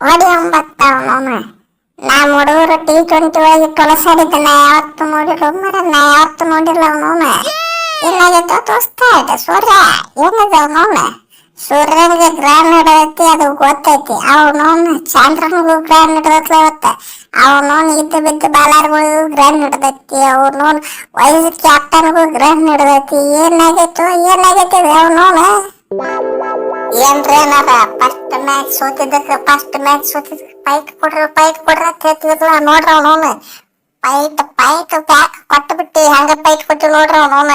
ಹೊಡಿ ಒಂಬತ್ತವನು ನಮ್ಮ ಹುಡುಗರು T20 ಒಳಗೆ ಕಳಸಾಡಿದ್ದ ನಾ ಯಾವತ್ತು ನೋಡಿಲ್ಲ ಮರ ನಾ ಯಾವತ್ತು ನೋಡಿಲ್ಲ ಅವನವನ ಏನಾಗೈತ ತೋರಿಸ್ತಾ ಸೂರ್ಯ ಏನದ ಅವನವನ ಸೂರ್ಯನಿಗೆ ಗ್ರಹಣ ಹಿಡದೈತಿ ಅದು ಗೊತ್ತೈತಿ ಅವನವನು ಚಂದ್ರನಿಗೂ ಗ್ರಹಣ ಹಿಡದತ್ಲ ಇವತ್ತ ಅವನವನು ಇದ್ದು ಬಿದ್ದು ಬಾಲಾರ್ಗಳಿಗೂ ಗ್ರಹಣ ಹಿಡದೈತಿ ಅವನವನು ವೈಸ್ ಕ್ಯಾಪ್ಟನ್ಗೂ ಗ್ರಹಣ ಹಿಡದೈತಿ ಏನಾಗೈತಿ ಅವನವನ ಏನ್ರಿ ಏನಾರ ಫಸ್ಟ್ ಮ್ಯಾಚ್ ಸೋತಿದ್ದಕ್ಕೆ ಪೈಟ್ ಕೊಡ್ರಿ ಅಂತ ಹೇಳ್ತಿದ್ಲ ನೋಡ್ರಿ ಅವನವನು ಪೈಟ್ ಬ್ಯಾಕ್ ಕೊಟ್ಟು ಬಿಟ್ಟು ಹಂಗ ಪೈಟ್ ಕೊಟ್ಟು ನೋಡ್ರಿ ಅವನವನ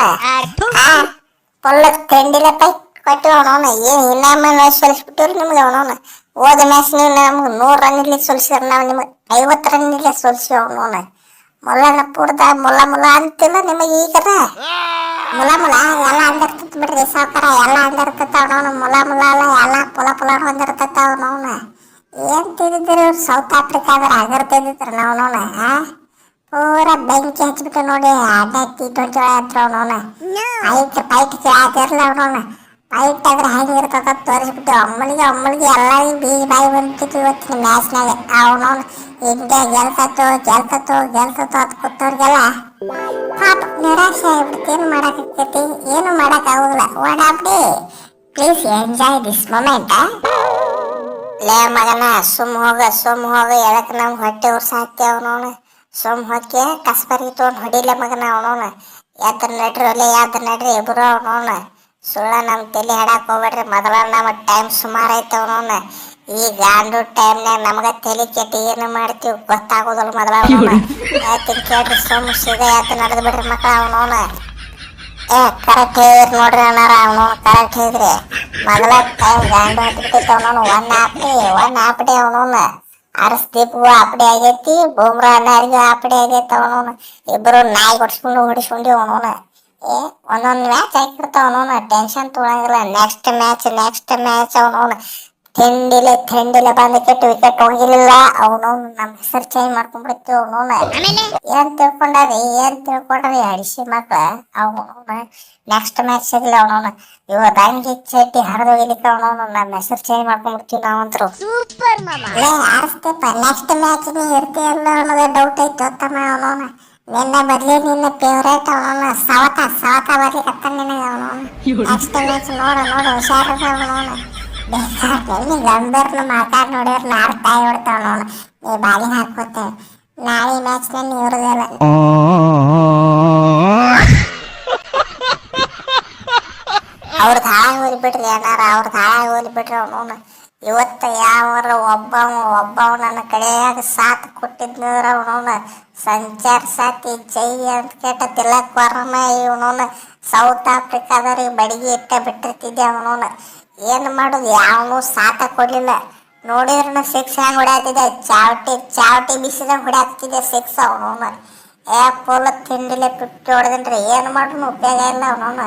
ಫುಲ್ ತಿಂಡಿಲೆ ಪೈಟ್ ಕೊಟ್ಟು ಅವನವನ ಏನ್ ಇನ್ನೊಮ್ಮೆ ಸೋಲಿಸ್ಬಿಟ್ಟಿವ್ರಿ ನಿಮ್ಗೆ ಅವನವನ ಹೋದ ಮ್ಯಾಚ್ ನೀವು ನಮ್ಗೆ 100 ರನ್ ಇಲ್ಲಿ ಸೋಲಿಸಿದ್ರ ನಾವು ನಿಮಗೆ 50 ರನ್ ಇಲ್ಲೇ ಸೋಲಿಸಿ ಅವನವನ ಮುಲ್ಲನಪುರದ ಮುಲ್ಲ ಅಂತಿಲ್ಲ ನಿಮಗೆ ಈಗರ ಮುಲ ಎಲ್ಲ ಅಂದಿರ್ತೈತಿ ಬಿಡ್ರಿ ಸಾವ್ಕಾರ ಎಲ್ಲ ಅಂದಿರ್ತೈತ ಅವನವನು ಮುಲ ಅಲ್ಲ ಎಲ್ಲ ಪುಲ ಹೊಂದಿರ್ತೈತ ಅವನವನ ಏನ್ ತಿಂದಿದ್ರು ಸೌತ್ ಆಫ್ರಿಕಾದ್ರ ಹಗರ್ ತಿಂದಿದ್ರು ನಾವ್ನವನ ಪೂರ ಬೆಂಕಿ ಹಚ್ಬಿಟ್ಟು ನೋಡಿ T20 ಹತ್ರ ಅವನವನ ಪೈಟ್ ಕೇಳಾತಿರ್ಲ ಅವನವನ ಪೈಟ್ ಆದ್ರೆ ಹೆಂಗಿರ್ತದ ತೋರಿಸ್ಬಿಟ್ಟು ಅಮ್ಮಳಿಗೆ ಎಲ್ಲರಿಗೂ ಬೀಜ ಬಾಯಿ ಬಂದಿತ್ತು ಇವತ್ತಿನ ಮ್ಯಾಚ್ನಾಗ ಅವನವನು ಇಂಡಿಯಾ ಗೆಲ್ತತ್ತು ಅಂತ ಕೂತವ್ರಿಗೆಲ್ಲ ಪಾಪ ನಿರಾಶೆ ಆಗ್ಬಿಡ್ತು ಏನು ಮಾಡಕ್ಕಾಗ್ತೈತಿ ಏನು ಮಾಡಕ್ಕಾಗೋದಿಲ್ಲ ಓಡಾಡ್ಬಿಡಿ ಪ್ಲೀಸ್ ಎಂಜಾಯ್ ದಿಸ್ ಮೊಮೆಂಟ್ ಲೇ ಮಗನ ಸುಮ್ ಹೋಗ ಎಳಕ್ ನಮ್ಗೆ ಹೊಟ್ಟೆ ಉರ್ಸ ಹಾಕ್ತಿ ಅವನವನು ಸುಮ್ ಹೊಕ್ಕೆ ಕಸ್ಬರ್ಗಿ ತೊಗೊಂಡು ಹೊಡಿಲೆ ಮಗನ ಅವನವನು ಯಾವ್ದ್ರ ನಡ್ರಿ ಇಬ್ರು ಅವನವನು ಸುಳ್ಳ ನಮ್ ತಲೆ ಹಾಡಕ್ ಹೋಗ್ಬೇಡ್ರಿ ಮೊದಲ ನಮ್ಮ ಟೈಮ್ ಸುಮಾರು ಐತೆ ಅವನವನು ಈ ಗಾಂಡು ಟೈಮ್ನಾಗ ನಮಗ ತಲೆ ಕೆಟ್ಟಿ ಏನು ಮಾಡ್ತೀವಿ ಗೊತ್ತಾಗೋದಲ್ಲ ಮೊದಲ ಕೇಳ್ರಿ ಸುಮ್ ಸೀದಾ ಯಾತ ನಡೆದ್ ಬಿಡ್ರಿ ಮಕ್ಳ ಅವನವನು ಕರೆಕ್ಟ್ ಹೇಳಿದ್ರಿ ನೋಡ್ರಿ ಅಣ್ಣಾರ ಅವನವನು ಕರೆಕ್ಟ್ ಹೇಳಿದ್ರಿ ಮೊದಲ ಟೈಮ್ ಗಾಂಡು ಹತ್ಬಿಟ್ಟೈತೆ ಅವನವನು ಒನ್ ಆಪಡೆ ಅವನವನು ಅರಸ್ದೀಪ್ಗೂ ಆಪಡೆ ಆಗೈತಿ ಬೂಮ್ರಾ ಅಣ್ಣಾರಿಗೂ ಆಪಡೆ ಆಗೈತಿ ಅವನವನು ಇಬ್ರು ನಾಯಿ ಹೊಡಿಸ್ಕೊಂಡು ಅವನವನು ಒಂದೊಂದು ಮ್ಯಾಚ್ ಹಾಕಿರ್ತಾವ ಅವನವನು ಟೆನ್ಷನ್ ತೊಗೊಳಂಗಿಲ್ಲ ನೆಕ್ಸ್ಟ್ ಮ್ಯಾಚ್ ಅವನವನು ಥಂಡಿಲೆ ಬಂದ ಕೆಟ್ಟು ವಿಕೆಟ್ ಹೋಗಿಲ್ಲ ಅವನವನು ನಮ್ಮ ಹೆಸರು ಚೇಂಜ್ ಮಾಡ್ಕೊಂಡ್ಬಿಡ್ತೀವಿ ಅವನವನು ಏನ್ ತಿಳ್ಕೊಂಡ್ರಿ ಅಡಿಸಿ ಮಕ್ಳ ಅವನವನು ನೆಕ್ಸ್ಟ್ ಮ್ಯಾಚ್ ಸಿಗ್ಲಿ ಅವನವನು ಇವತ್ತು ಅಂಗಿ ಚಟ್ಟಿ ಹರಿದೋಗಿಲಿಕ್ಕೆ ಅವನವನು ನಮ್ಮ ಹೆಸರು ಚೇಂಜ್ ಮಾಡ್ಕೊಂಡ್ಬಿಡ್ತೀವಿ ನಾವಂತರು ಆರಿಸ್ತೇಪ ನೆಕ್ಸ್ಟ್ ಮ್ಯಾಚ್ ನೀ ಇರ್ತೀಯಲ್ಲ ಅನ್ನೋದೇ ಡೌಟ್ ಐತೆ ತಮ್ಮ ಅವನವನು ನಿನ್ನ ಫೇವ್ರೇಟ್ ಅವನವನು ಸವತ ಬರ್ಲಿಕ್ಕೆ ನಿನಗೆ ಅವನವನು ನೆಕ್ಸ್ಟ್ ಮ್ಯಾಚ್ ನೋಡು ಹುಷಾರದ ಅವನವನು ಬೇಕಾದ್ರೆ ಗಂಭೀರ್ನ ಮಾತಾಡಿ ನೋಡಿದ್ರೆ ನಾರು ತಾಯಿ ಹೊಡ್ತಾವ ನೋಡು ನೀ ಬಾಲಿ ಹಾಕೋತೇವೆ ನಾಳೆ ಮ್ಯಾಚ್ನ ನೀವ್ರದಲ್ಲ ಅವ್ರದ್ದು ಹಾಳಾಗಿ ಹೋಗ್ಬಿಟ್ರಿ ಏನಾರ ಅವನವನು ಇವತ್ತು ಯಾವಾರ ಒಬ್ಬವ ನನ್ನ ಕಡೆಯಾಗ ಸಾಥ್ ಕೊಟ್ಟಿದ್ನಂದ್ರ ಅವನವನು ಸಂಚಾರ ಸಾಥಿ ಜೈ ಅಂತ ಕೇಟ ತಿಲಕ್ ವರ್ಮ ಇವನವನು ಸೌತ್ ಆಫ್ರಿಕಾದವ್ರಿಗೆ ಬಡಿಗೆ ಇಟ್ಟ ಬಿಟ್ಟಿರ್ತಿದ್ದೆ ಅವನವನು ಏನು ಮಾಡೋದು ಯಾವನು ಸಾಥ ಕೊಡ್ಲಿಲ್ಲ ನೋಡಿದ್ರನ 6 ಹೆಂಗ್ ಹೊಡ್ಯಾತಿದ್ದೆ ಚಾವಟಿ ಬಿಸಿದಾಗ ಹೊಡ್ಯಾತಿದ್ದೆ 6 ಅವನವನು ಪೋಲ ತಿಂಡಿಲೆ ಬಿಟ್ಟು ಹೊಡೆದನ್ರಿ ಏನು ಮಾಡ್ರು ಉಪಯೋಗ ಇಲ್ಲ ಅವನವನು